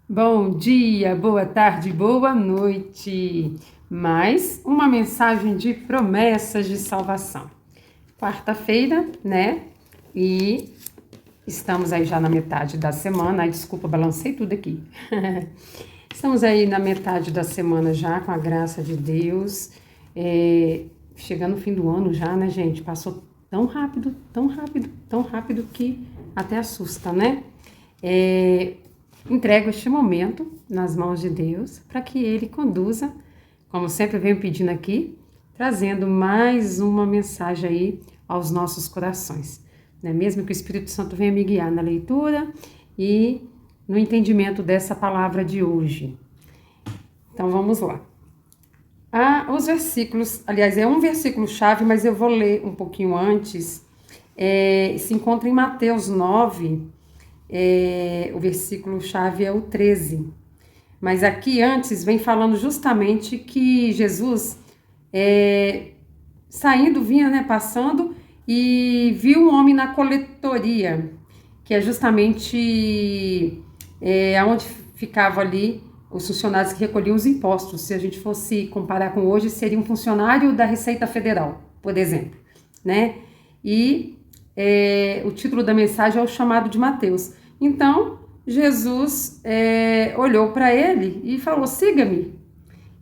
Bom dia, boa tarde, boa noite. Mais uma mensagem de promessas de salvação. Quarta-feira, né? E estamos aí já na metade da semana. Ai, desculpa, balancei tudo aqui. Estamos aí na metade da semana já, com a graça de Deus. Chegando no fim do ano já, né, gente? Passou tão rápido, tão rápido, tão rápido que até assusta, né? Entrego este momento nas mãos de Deus para que Ele conduza, como sempre venho pedindo aqui, trazendo mais uma mensagem aí aos nossos corações, né? Mesmo que o Espírito Santo venha me guiar na leitura e no entendimento dessa palavra de hoje. Então vamos lá. Os versículos, aliás, é um versículo-chave, mas eu vou ler um pouquinho antes. Se encontra em Mateus 9, o versículo-chave é o 13. Mas aqui antes vem falando justamente que Jesus, saindo, vinha, né, passando e viu um homem na coletoria, que é justamente onde ficava ali os funcionários que recolhiam os impostos. Se a gente fosse comparar com hoje, seria um funcionário da Receita Federal, por exemplo, né? E o título da mensagem é o chamado de Mateus. Então, Jesus olhou para ele e falou, siga-me.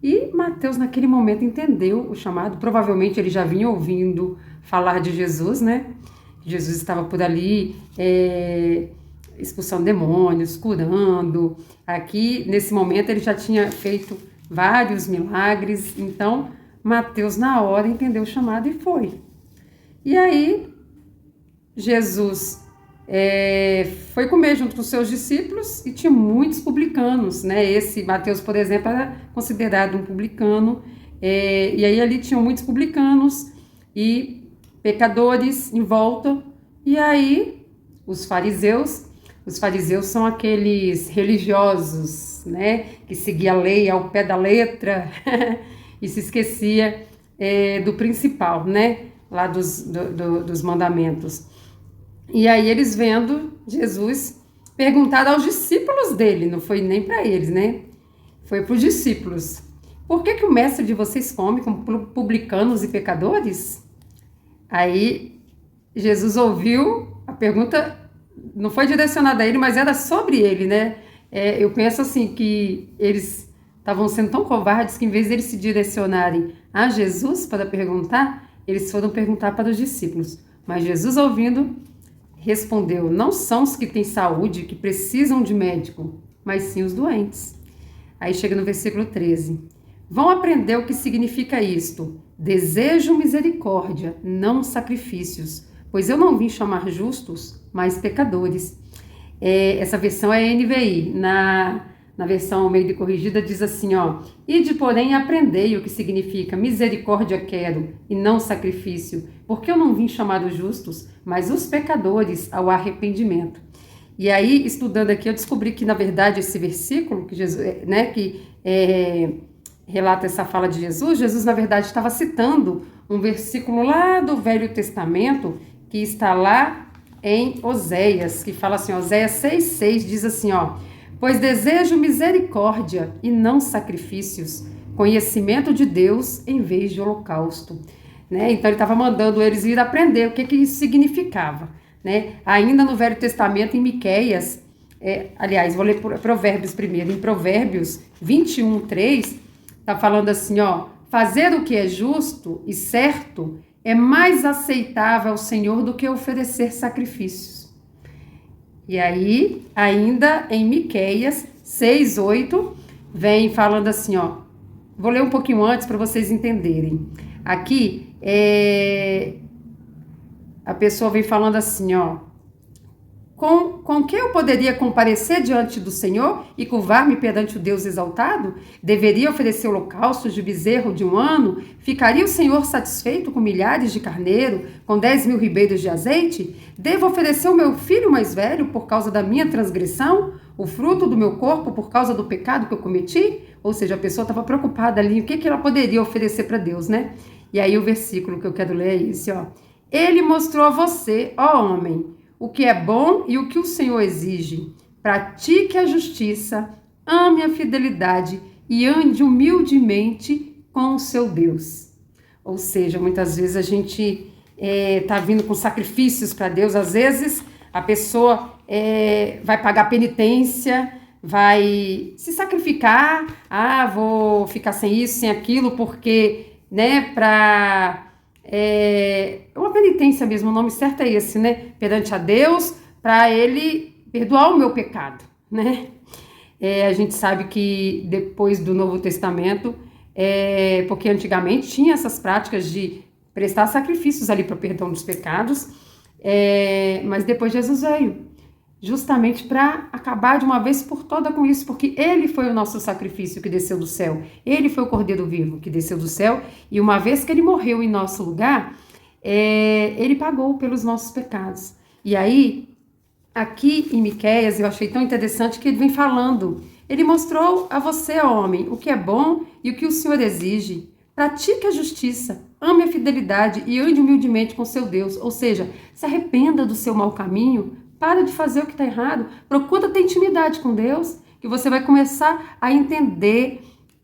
E Mateus, naquele momento, entendeu o chamado. Provavelmente ele já vinha ouvindo falar de Jesus, né? Jesus estava por ali expulsando demônios, curando. Aqui, nesse momento, ele já tinha feito vários milagres. Então, Mateus, na hora, entendeu o chamado e foi. E aí, Jesus foi comer junto com os seus discípulos e tinha muitos publicanos, né? Esse Mateus, por exemplo, era considerado um publicano, e aí ali tinham muitos publicanos e pecadores em volta. E aí os fariseus são aqueles religiosos, né? Que seguia a lei ao pé da letra e se esquecia do principal, né? Lá dos mandamentos. E aí eles vendo Jesus, perguntaram aos discípulos dele, não foi nem para eles, né? Foi para os discípulos. Por que o mestre de vocês come com publicanos e pecadores? Aí Jesus ouviu, a pergunta não foi direcionada a ele, mas era sobre ele, né? Eu penso assim, que eles estavam sendo tão covardes que em vez de eles se direcionarem a Jesus para perguntar, eles foram perguntar para os discípulos. Mas Jesus, ouvindo, respondeu, não são os que têm saúde, que precisam de médico, mas sim os doentes. Aí chega no versículo 13. Vão aprender o que significa isto. Desejo misericórdia, não sacrifícios, pois eu não vim chamar justos, mas pecadores. Essa versão é NVI. Na versão Almeida Corrigida diz assim, ide, porém, aprendei o que significa misericórdia quero e não sacrifício, porque eu não vim chamar os justos, mas os pecadores ao arrependimento. E aí, estudando aqui, eu descobri que, na verdade, esse versículo, que Jesus, relata essa fala de Jesus, na verdade, estava citando um versículo lá do Velho Testamento, que está lá em Oséias, que fala assim, Oséias 6,6, diz assim, pois desejo misericórdia e não sacrifícios, conhecimento de Deus em vez de holocausto. Né? Então ele estava mandando eles ir aprender o que isso significava. Né? Ainda no Velho Testamento, em Miqueias, aliás, vou ler Provérbios primeiro, em Provérbios 21:3, está falando assim, fazer o que é justo e certo é mais aceitável ao Senhor do que oferecer sacrifícios. E aí, ainda em Miqueias 6:8, vem falando assim, vou ler um pouquinho antes para vocês entenderem. Aqui, a pessoa vem falando assim, com que eu poderia comparecer diante do Senhor e curvar-me perante o Deus exaltado? Deveria oferecer holocaustos de bezerro de 1 ano? Ficaria o Senhor satisfeito com milhares de carneiro, com 10.000 ribeiros de azeite? Devo oferecer o meu filho mais velho por causa da minha transgressão? O fruto do meu corpo por causa do pecado que eu cometi? Ou seja, a pessoa estava preocupada ali, o que ela poderia oferecer para Deus, né? E aí o versículo que eu quero ler é esse, Ele mostrou a você, ó homem, o que é bom e o que o Senhor exige. Pratique a justiça, ame a fidelidade e ande humildemente com o seu Deus. Ou seja, muitas vezes a gente está vindo com sacrifícios para Deus, às vezes a pessoa vai pagar penitência, vai se sacrificar, vou ficar sem isso, sem aquilo, porque, né, uma penitência mesmo, o nome certo é esse, né, perante a Deus, para ele perdoar o meu pecado, né? A gente sabe que depois do Novo Testamento, porque antigamente tinha essas práticas de prestar sacrifícios ali para o perdão dos pecados, mas depois Jesus veio justamente para acabar de uma vez por toda com isso, porque ele foi o nosso sacrifício que desceu do céu, ele foi o Cordeiro vivo que desceu do céu, e uma vez que ele morreu em nosso lugar, ele pagou pelos nossos pecados. E aí, aqui em Miqueias, eu achei tão interessante que ele vem falando, ele mostrou a você, homem, o que é bom e o que o Senhor exige. Pratique a justiça, ame a fidelidade e ande humildemente com seu Deus, ou seja, se arrependa do seu mau caminho, para de fazer o que está errado, procura ter intimidade com Deus, que você vai começar a entender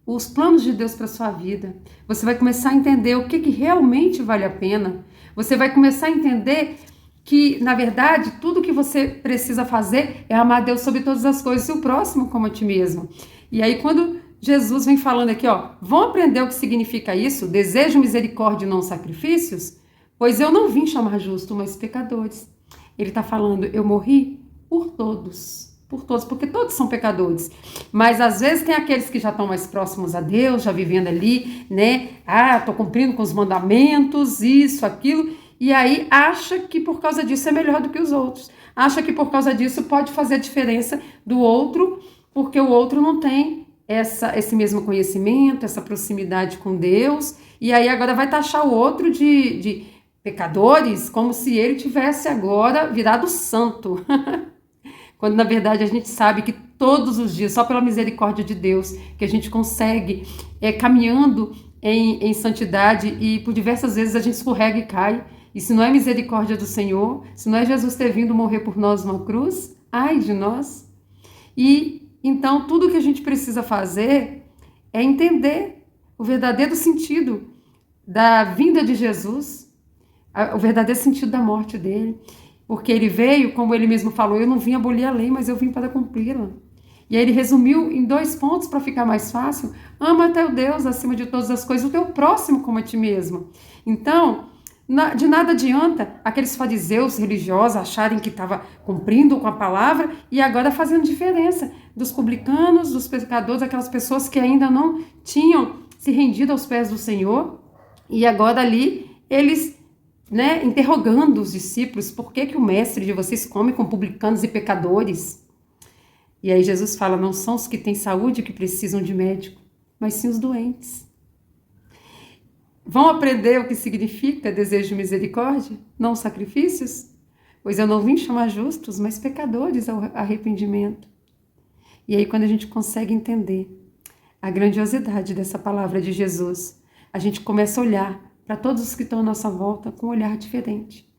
os planos de Deus para sua vida. Você vai começar a entender o que realmente vale a pena. Você vai começar a entender que, na verdade, tudo que você precisa fazer é amar Deus sobre todas as coisas e o próximo como a ti mesmo. E aí, quando Jesus vem falando aqui, vão aprender o que significa isso, desejo misericórdia e não sacrifícios, pois eu não vim chamar justo, mas pecadores. Ele está falando, eu morri por todos, porque todos são pecadores. Mas às vezes tem aqueles que já estão mais próximos a Deus, já vivendo ali, né? Estou cumprindo com os mandamentos, isso, aquilo, e aí acha que por causa disso é melhor do que os outros. Acha que por causa disso pode fazer a diferença do outro, porque o outro não tem esse mesmo conhecimento, essa proximidade com Deus, e aí agora vai taxar o outro de pecadores, como se ele tivesse agora virado santo. Quando na verdade a gente sabe que todos os dias, só pela misericórdia de Deus, que a gente consegue caminhando em santidade, e por diversas vezes a gente escorrega e cai. E se não é misericórdia do Senhor, se não é Jesus ter vindo morrer por nós numa cruz, ai de nós. E então tudo que a gente precisa fazer é entender o verdadeiro sentido da vinda de Jesus, o verdadeiro sentido da morte dele, porque ele veio, como ele mesmo falou, eu não vim abolir a lei, mas eu vim para cumpri-la. E aí ele resumiu em 2 pontos para ficar mais fácil: ama teu Deus acima de todas as coisas, o teu próximo como a ti mesmo. Então, de nada adianta aqueles fariseus religiosos acharem que estava cumprindo com a palavra e agora fazendo diferença dos publicanos, dos pecadores, aquelas pessoas que ainda não tinham se rendido aos pés do Senhor, e agora ali eles interrogando os discípulos, por que o mestre de vocês come com publicanos e pecadores? E aí Jesus fala, não são os que têm saúde que precisam de médico, mas sim os doentes. Vão aprender o que significa desejo de misericórdia, não sacrifícios? Pois eu não vim chamar justos, mas pecadores ao arrependimento. E aí quando a gente consegue entender a grandiosidade dessa palavra de Jesus, a gente começa a olhar para todos os que estão à nossa volta com um olhar diferente,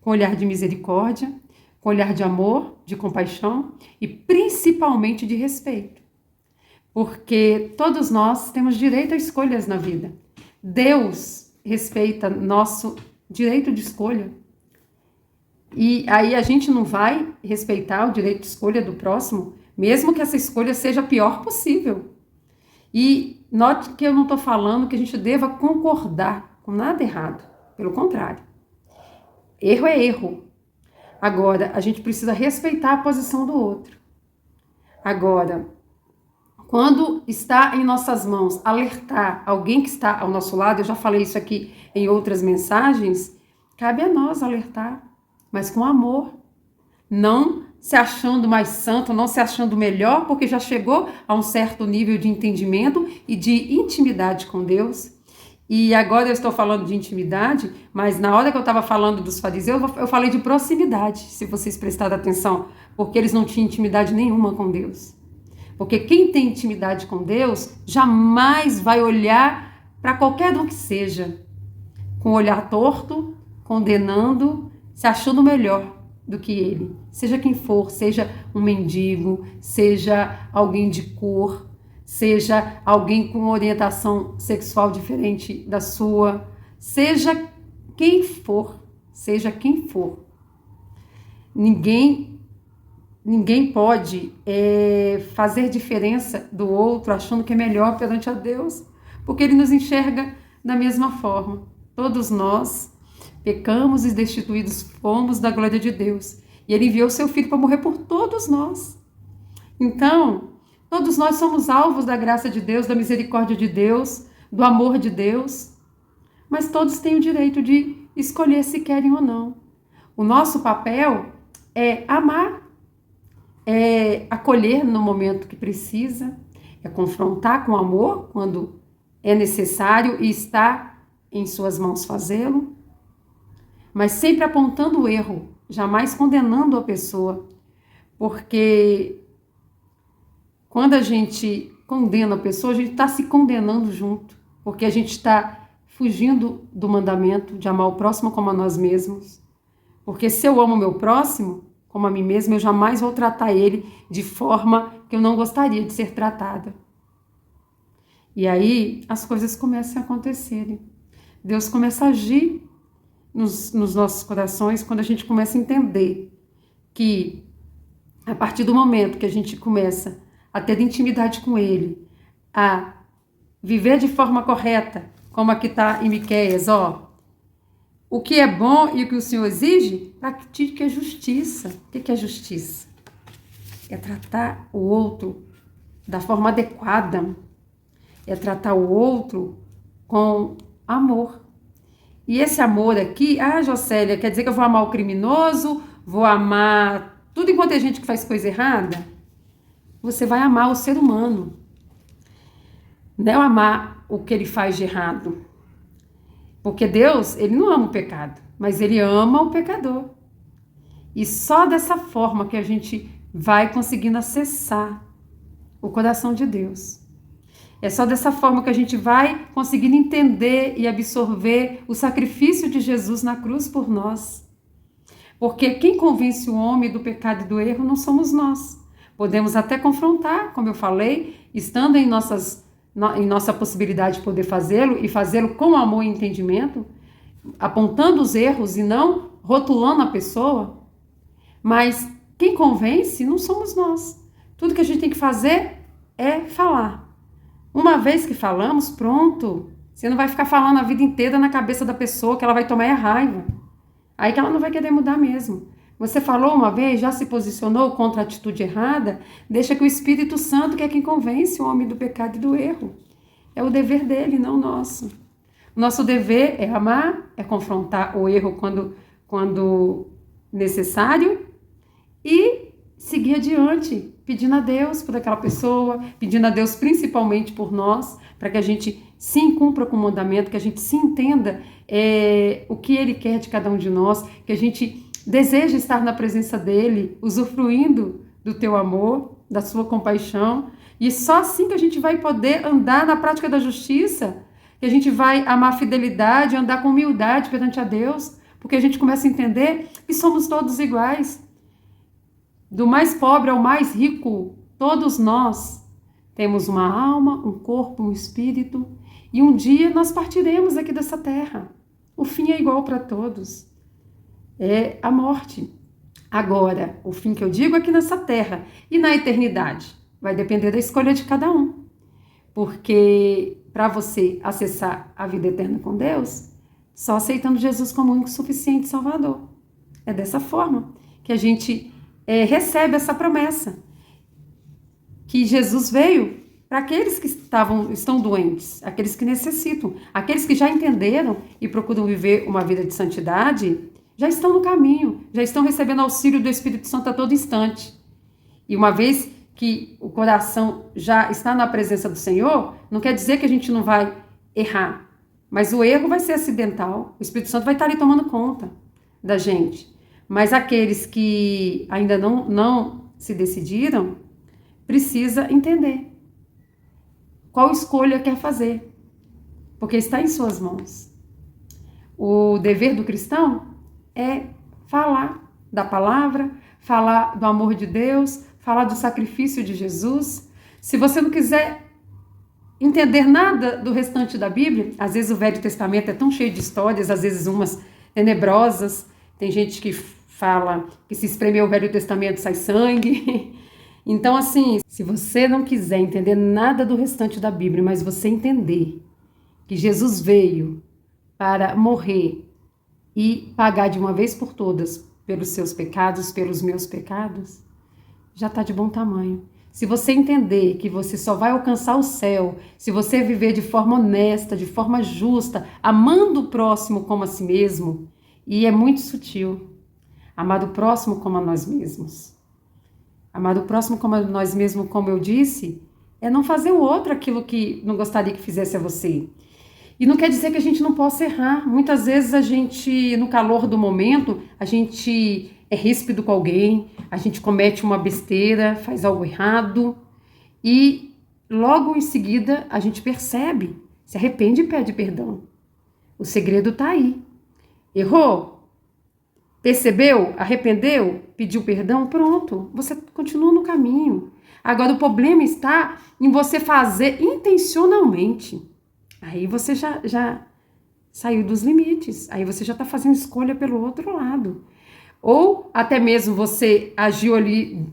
com um olhar de misericórdia, com um olhar de amor, de compaixão e principalmente de respeito. Porque todos nós temos direito a escolhas na vida. Deus respeita nosso direito de escolha. E aí a gente não vai respeitar o direito de escolha do próximo, mesmo que essa escolha seja a pior possível. E note que eu não estou falando que a gente deva concordar com nada errado, pelo contrário. Erro é erro. Agora, a gente precisa respeitar a posição do outro. Agora, quando está em nossas mãos alertar alguém que está ao nosso lado, eu já falei isso aqui em outras mensagens, cabe a nós alertar, mas com amor. Não se achando mais santo, não se achando melhor, porque já chegou a um certo nível de entendimento e de intimidade com Deus. E agora eu estou falando de intimidade, mas na hora que eu estava falando dos fariseus, eu falei de proximidade, se vocês prestarem atenção, porque eles não tinham intimidade nenhuma com Deus. Porque quem tem intimidade com Deus jamais vai olhar para qualquer um que seja, com o olhar torto, condenando, se achando melhor do que ele. Seja quem for, seja um mendigo, seja alguém de cor, seja alguém com orientação sexual diferente da sua, seja quem for, seja quem for. Ninguém pode fazer diferença do outro achando que é melhor perante a Deus, porque Ele nos enxerga da mesma forma. Todos nós pecamos e destituídos fomos da glória de Deus. E Ele enviou seu Filho para morrer por todos nós. Então, todos nós somos alvos da graça de Deus, da misericórdia de Deus, do amor de Deus. Mas todos têm o direito de escolher se querem ou não. O nosso papel é amar, é acolher no momento que precisa, é confrontar com amor quando é necessário e está em suas mãos fazê-lo, mas sempre apontando o erro, jamais condenando a pessoa, porque quando a gente condena a pessoa, a gente está se condenando junto, porque a gente está fugindo do mandamento de amar o próximo como a nós mesmos, porque se eu amo o meu próximo como a mim mesma, eu jamais vou tratar ele de forma que eu não gostaria de ser tratada. E aí as coisas começam a acontecerem. Deus começa a agir nos nossos corações quando a gente começa a entender que a partir do momento que a gente começa a ter intimidade com Ele, a viver de forma correta, como aqui está em Miqueias, o que é bom e o que o Senhor exige, pratique a justiça. O que é justiça? É tratar o outro da forma adequada, é tratar o outro com amor. E esse amor aqui, Jocélia, quer dizer que eu vou amar o criminoso, vou amar tudo enquanto é gente que faz coisa errada? Você vai amar o ser humano, não amar o que ele faz de errado. Porque Deus, Ele não ama o pecado, mas Ele ama o pecador. E só dessa forma que a gente vai conseguindo acessar o coração de Deus. É só dessa forma que a gente vai conseguindo entender e absorver o sacrifício de Jesus na cruz por nós. Porque quem convence o homem do pecado e do erro não somos nós. Podemos até confrontar, como eu falei, estando em nossa possibilidade de poder fazê-lo e fazê-lo com amor e entendimento, apontando os erros e não rotulando a pessoa. Mas quem convence não somos nós. Tudo que a gente tem que fazer é falar. Uma vez que falamos, pronto. Você não vai ficar falando a vida inteira na cabeça da pessoa que ela vai tomar raiva. Aí que ela não vai querer mudar mesmo. Você falou uma vez, já se posicionou contra a atitude errada, deixa que o Espírito Santo, que é quem convence o homem do pecado e do erro. É o dever dele, não o nosso. O nosso dever é amar, é confrontar o erro quando necessário e seguir adiante, pedindo a Deus por aquela pessoa, pedindo a Deus principalmente por nós, para que a gente sim cumpra com o mandamento, que a gente sim entenda o que Ele quer de cada um de nós, que a gente deseja estar na presença dEle, usufruindo do teu amor, da sua compaixão, e só assim que a gente vai poder andar na prática da justiça, que a gente vai amar a fidelidade, andar com humildade perante a Deus, porque a gente começa a entender que somos todos iguais. Do mais pobre ao mais rico, todos nós temos uma alma, um corpo, um espírito, e um dia nós partiremos aqui dessa terra. O fim é igual para todos. É a morte. Agora, o fim que eu digo aqui nessa terra e na eternidade vai depender da escolha de cada um. Porque para você acessar a vida eterna com Deus, só aceitando Jesus como único, suficiente Salvador. É dessa forma que a gente recebe essa promessa. Que Jesus veio para aqueles que estão doentes, aqueles que necessitam, aqueles que já entenderam e procuram viver uma vida de santidade, já estão no caminho, já estão recebendo auxílio do Espírito Santo a todo instante. E uma vez que o coração já está na presença do Senhor, não quer dizer que a gente não vai errar, mas o erro vai ser acidental, o Espírito Santo vai estar ali tomando conta da gente. Mas aqueles que ainda não se decidiram, precisa entender qual escolha quer fazer, porque está em suas mãos. O dever do cristão é falar, da palavra, falar do amor de Deus, falar do sacrifício de Jesus. Se você não quiser entender nada do restante da Bíblia, às vezes o Velho Testamento é tão cheio de histórias, às vezes umas tenebrosas, tem gente que fala que se espremer o Velho Testamento sai sangue. Então, assim, se você não quiser entender nada do restante da Bíblia, mas você entender que Jesus veio para morrer e pagar de uma vez por todas pelos seus pecados, pelos meus pecados, já está de bom tamanho. Se você entender que você só vai alcançar o céu se você viver de forma honesta, de forma justa, amando o próximo como a si mesmo, e é muito sutil, amar o próximo como a nós mesmos. Amar o próximo como a nós mesmos, como eu disse, é não fazer o outro aquilo que não gostaria que fizesse a você. E não quer dizer que a gente não possa errar. Muitas vezes a gente, no calor do momento, a gente é ríspido com alguém, a gente comete uma besteira, faz algo errado e logo em seguida a gente percebe, se arrepende e pede perdão. O segredo está aí. Errou? Percebeu? Arrependeu? Pediu perdão? Pronto, você continua no caminho. Agora o problema está em você fazer intencionalmente. Aí você já saiu dos limites, aí você já está fazendo escolha pelo outro lado. Ou até mesmo você agiu ali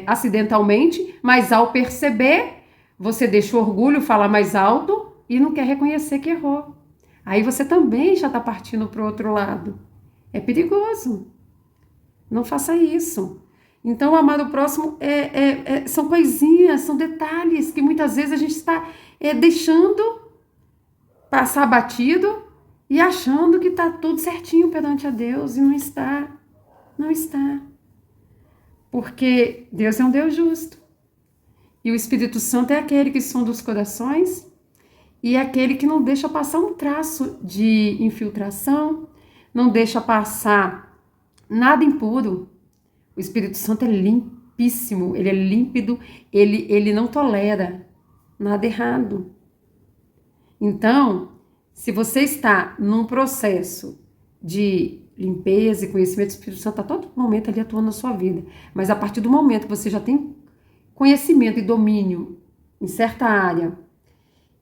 acidentalmente, mas ao perceber, você deixa o orgulho falar mais alto e não quer reconhecer que errou. Aí você também já está partindo para o outro lado. É perigoso. Não faça isso. Então, amar o próximo são coisinhas, são detalhes que muitas vezes a gente está deixando passar batido e achando que está tudo certinho perante a Deus e não está. Não está. Porque Deus é um Deus justo. E o Espírito Santo é aquele que sonda os corações e é aquele que não deixa passar um traço de infiltração, não deixa passar nada impuro. O Espírito Santo é limpíssimo, ele é límpido, ele não tolera nada errado. Então, se você está num processo de limpeza e conhecimento, o Espírito Santo está todo momento ali atuando na sua vida. Mas a partir do momento que você já tem conhecimento e domínio em certa área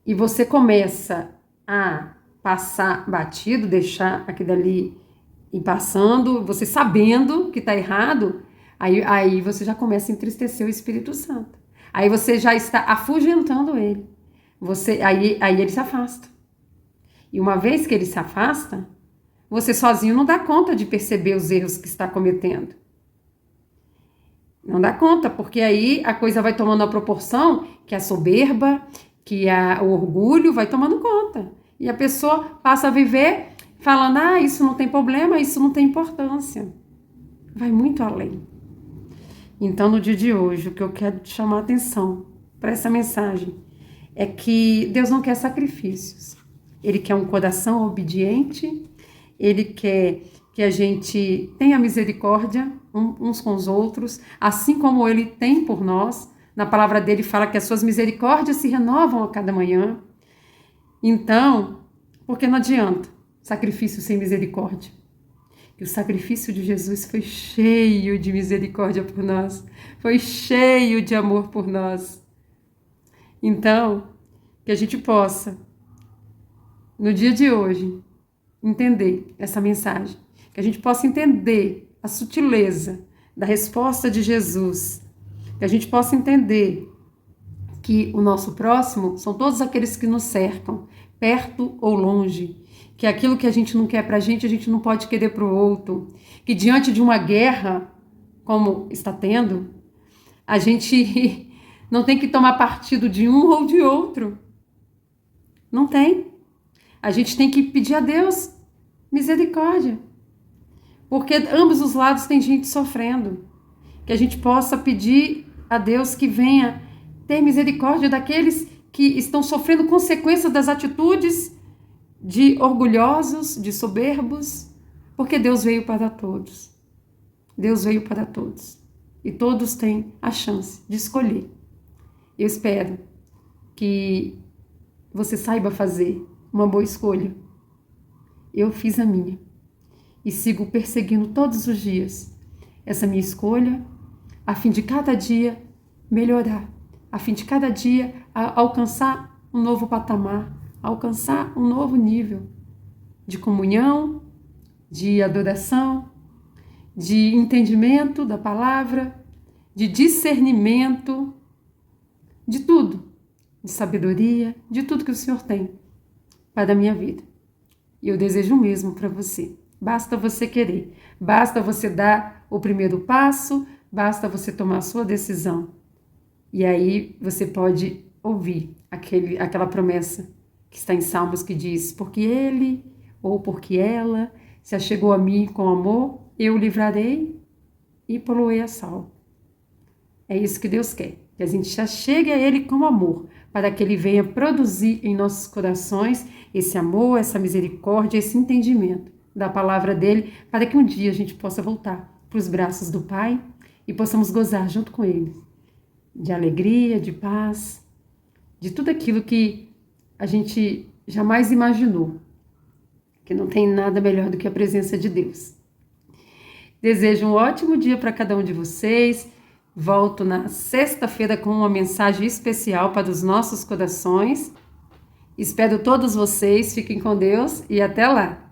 e você começa a passar batido, deixar aquilo ali ir passando, você sabendo que está errado, aí você já começa a entristecer o Espírito Santo. Aí você já está afugentando ele. Aí ele se afasta. E uma vez que ele se afasta, você sozinho não dá conta de perceber os erros que está cometendo. Não dá conta, porque aí a coisa vai tomando a proporção que a soberba, que o orgulho vai tomando conta. E a pessoa passa a viver falando, isso não tem problema, isso não tem importância. Vai muito além. Então, no dia de hoje, o que eu quero te chamar a atenção para essa mensagem é que Deus não quer sacrifícios. Ele quer um coração obediente, ele quer que a gente tenha misericórdia uns com os outros, assim como ele tem por nós. Na palavra dele fala que as suas misericórdias se renovam a cada manhã. Então, porque não adianta sacrifício sem misericórdia. E o sacrifício de Jesus foi cheio de misericórdia por nós, foi cheio de amor por nós. Então, que a gente possa, no dia de hoje, entender essa mensagem, que a gente possa entender a sutileza da resposta de Jesus, que a gente possa entender que o nosso próximo são todos aqueles que nos cercam, perto ou longe, que aquilo que a gente não quer para a gente não pode querer para o outro, que diante de uma guerra, como está tendo, a gente não tem que tomar partido de um ou de outro. Não tem. A gente tem que pedir a Deus misericórdia, porque ambos os lados tem gente sofrendo, que a gente possa pedir a Deus que venha ter misericórdia daqueles que estão sofrendo consequências das atitudes de orgulhosos, de soberbos, porque Deus veio para todos. Deus veio para todos. E todos têm a chance de escolher. Eu espero que você saiba fazer uma boa escolha. Eu fiz a minha. e sigo perseguindo todos os dias essa minha escolha, a fim de cada dia melhorar, a fim de cada dia alcançar um novo patamar, alcançar um novo nível de comunhão, de adoração, de entendimento da palavra, de discernimento, de tudo, de sabedoria, de tudo que o Senhor tem para a minha vida. E eu desejo o mesmo para você. Basta você querer, basta você dar o primeiro passo, basta você tomar a sua decisão. E aí você pode ouvir aquela promessa que está em Salmos que diz: porque ele ou porque ela se achegou a mim com amor, eu o livrarei e poloei a salvo. É isso que Deus quer, que a gente já chegue a Ele com amor, para que Ele venha produzir em nossos corações esse amor, essa misericórdia, esse entendimento da palavra dEle, para que um dia a gente possa voltar para os braços do Pai e possamos gozar junto com Ele de alegria, de paz, de tudo aquilo que a gente jamais imaginou, que não tem nada melhor do que a presença de Deus. Desejo um ótimo dia para cada um de vocês. Volto na sexta-feira com uma mensagem especial para os nossos corações. Espero todos vocês. Fiquem com Deus e até lá!